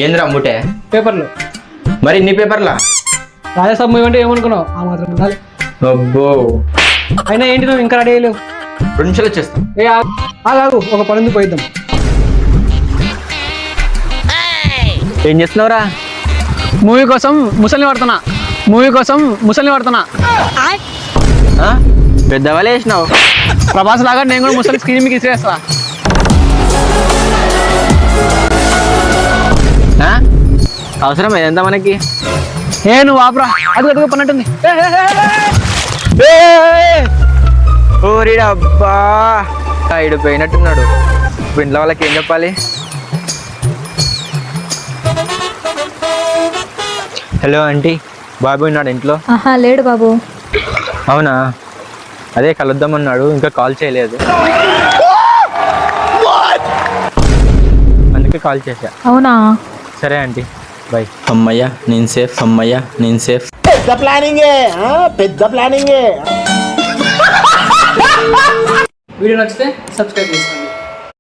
ఏంద్రా అమ్ముటే పేపర్లు మరి ఇన్ని పేపర్లా? రాజాసాబ్ మూవీ అంటే ఏమనుకున్నావు? ఆ మాత్రం ఉండాలి. అబ్బో అయినా ఏంటి నువ్వు ఇంకా రెడీ అయ్యలేవు? 2 నిమిషాలు వచ్చేస్తాం. ఆగు, ఒక పని పోయిద్దాం. ఏం చేస్తున్నావురా? మూవీ కోసం ముసలిని పడుతున్నా. పెద్దవాళ్ళే వేసినావు. ప్రభాస్ లాగా నేను కూడా ముసలి స్క్రీన్ మీకు ఇచ్చేస్తా. అవసరం ఏదంతా మనకి? నువ్వు ఆపరా, అది పన్నట్టుంది. ఓరిడబ్బా ఇడు పోయినట్టున్నాడు. ఇప్పుడు ఇంట్లో వాళ్ళకి ఏం చెప్పాలి? హలో ఆంటీ, బాబు ఉన్నాడు ఇంట్లో? లేడు బాబు. అవునా? అదే కలుద్దామన్నాడు, ఇంకా కాల్ చేయలేదు, అందుకే కాల్ చేశా. అవునా? సరే ఆంటీ, బాయ్. అమ్మయ్యా నేను సేఫ్. పెద్ద ప్లానింగే. వీడియో నచ్చితే సబ్స్క్రైబ్ చేసుకోండి.